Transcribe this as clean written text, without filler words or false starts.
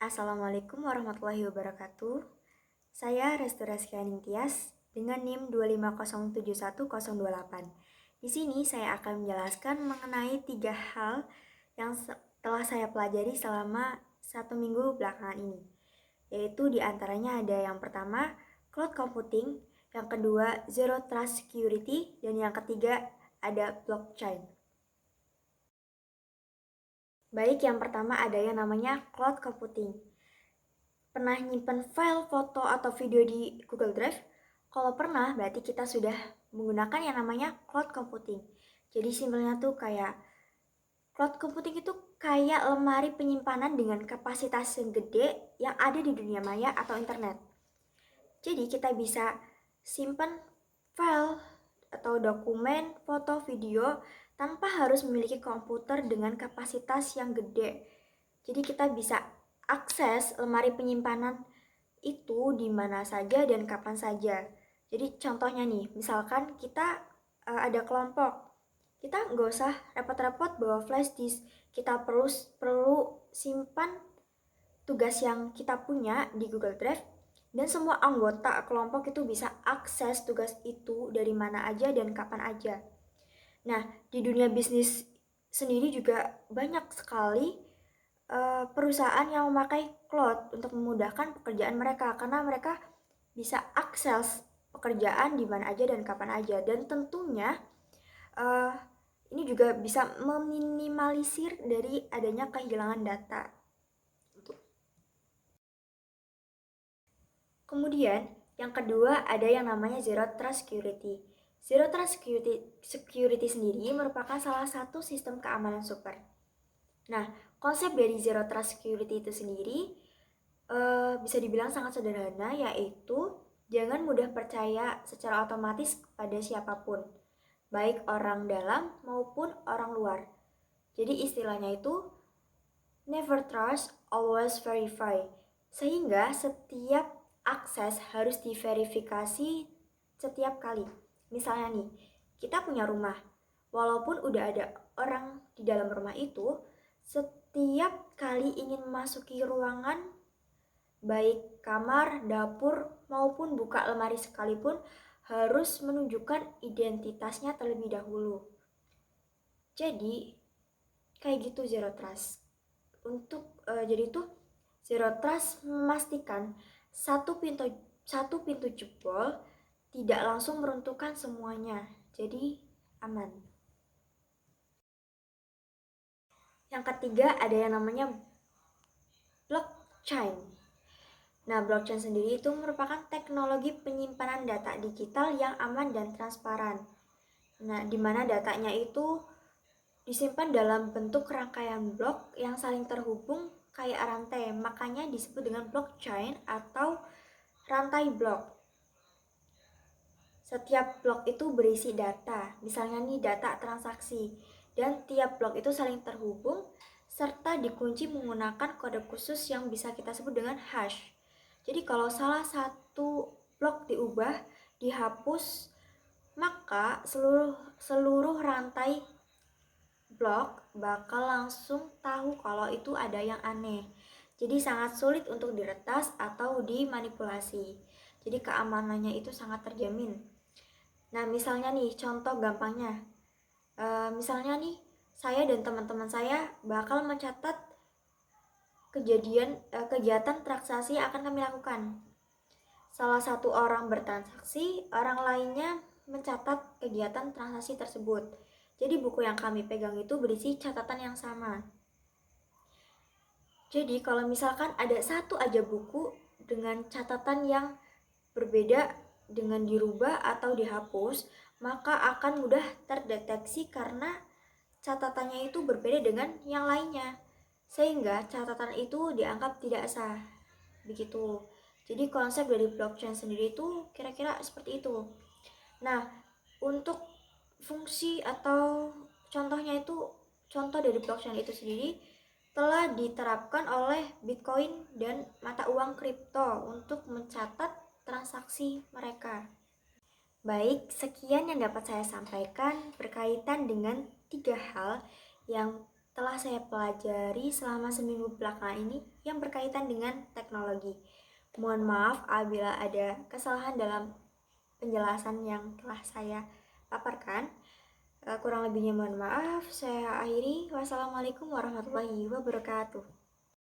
Assalamualaikum warahmatullahi wabarakatuh. Saya Restu Reskianing Tias dengan NIM 2507108. Di sini saya akan menjelaskan mengenai 3 hal yang telah saya pelajari selama 1 minggu belakangan ini. Yaitu diantaranya ada yang pertama, cloud computing, yang kedua, zero trust security, dan yang ketiga, ada blockchain. Baik, yang pertama ada yang namanya cloud computing. Pernah nyimpen file, foto, atau video di Google Drive? Kalau pernah, berarti kita sudah menggunakan yang namanya cloud computing. Jadi simpelnya tuh kayak cloud computing itu kayak lemari penyimpanan dengan kapasitas yang gede yang ada di dunia maya atau internet. Jadi kita bisa simpan file atau dokumen, foto, video tanpa harus memiliki komputer dengan kapasitas yang gede. Jadi kita bisa akses lemari penyimpanan itu di mana saja dan kapan saja. Jadi contohnya nih, misalkan kita ada kelompok, kita nggak usah repot-repot bawa flash disk. Kita perlu simpan tugas yang kita punya di Google Drive, dan semua anggota kelompok itu bisa akses tugas itu dari mana aja dan kapan aja. Nah, di dunia bisnis sendiri juga banyak sekali perusahaan yang memakai cloud untuk memudahkan pekerjaan mereka, karena mereka bisa akses pekerjaan di mana aja dan kapan aja. Dan tentunya ini juga bisa meminimalisir dari adanya kehilangan data. Kemudian, yang kedua ada yang namanya Zero Trust Security. Zero Trust Security sendiri merupakan salah satu sistem keamanan super. Nah, konsep dari Zero Trust Security itu sendiri bisa dibilang sangat sederhana, yaitu jangan mudah percaya secara otomatis kepada siapapun, baik orang dalam maupun orang luar. Jadi istilahnya itu never trust, always verify. Sehingga setiap akses harus diverifikasi setiap kali. Misalnya nih, kita punya rumah. Walaupun udah ada orang di dalam rumah itu, setiap kali ingin memasuki ruangan, baik kamar, dapur, maupun buka lemari sekalipun, harus menunjukkan identitasnya terlebih dahulu. Jadi, kayak gitu zero trust. Jadi tuh zero trust memastikan satu pintu jebol tidak langsung meruntuhkan semuanya. Jadi aman. Yang ketiga ada yang namanya blockchain. Nah, blockchain sendiri itu merupakan teknologi penyimpanan data digital yang aman dan transparan. Nah, di mana datanya itu disimpan dalam bentuk rangkaian blok yang saling terhubung kayak rantai. Makanya disebut dengan blockchain atau rantai blok. Setiap blok itu berisi data, misalnya nih data transaksi, dan tiap blok itu saling terhubung serta dikunci menggunakan kode khusus yang bisa kita sebut dengan hash. Jadi kalau salah satu blok diubah, dihapus, maka seluruh rantai blok bakal langsung tahu kalau itu ada yang aneh. Jadi sangat sulit untuk diretas atau dimanipulasi. Jadi keamanannya itu sangat terjamin. Nah, misalnya nih contoh gampangnya. Misalnya nih saya dan teman-teman saya bakal mencatat kegiatan transaksi yang akan kami lakukan. Salah satu orang bertransaksi, orang lainnya mencatat kegiatan transaksi tersebut. Jadi buku yang kami pegang itu berisi catatan yang sama. Jadi kalau misalkan ada satu aja buku dengan catatan yang berbeda dengan dirubah atau dihapus, maka akan mudah terdeteksi karena catatannya itu berbeda dengan yang lainnya. Sehingga catatan itu dianggap tidak sah. Begitu. Jadi konsep dari blockchain sendiri itu kira-kira seperti itu. Nah, untuk fungsi atau contohnya itu, contoh dari blockchain itu sendiri telah diterapkan oleh Bitcoin dan mata uang kripto untuk mencatat transaksi mereka. Baik, sekian yang dapat saya sampaikan berkaitan dengan 3 hal yang telah saya pelajari selama seminggu belakangan ini yang berkaitan dengan teknologi. Mohon maaf apabila ada kesalahan dalam penjelasan yang telah saya paparkan. Kurang lebihnya mohon maaf. Saya akhiri. Wassalamualaikum warahmatullahi wabarakatuh.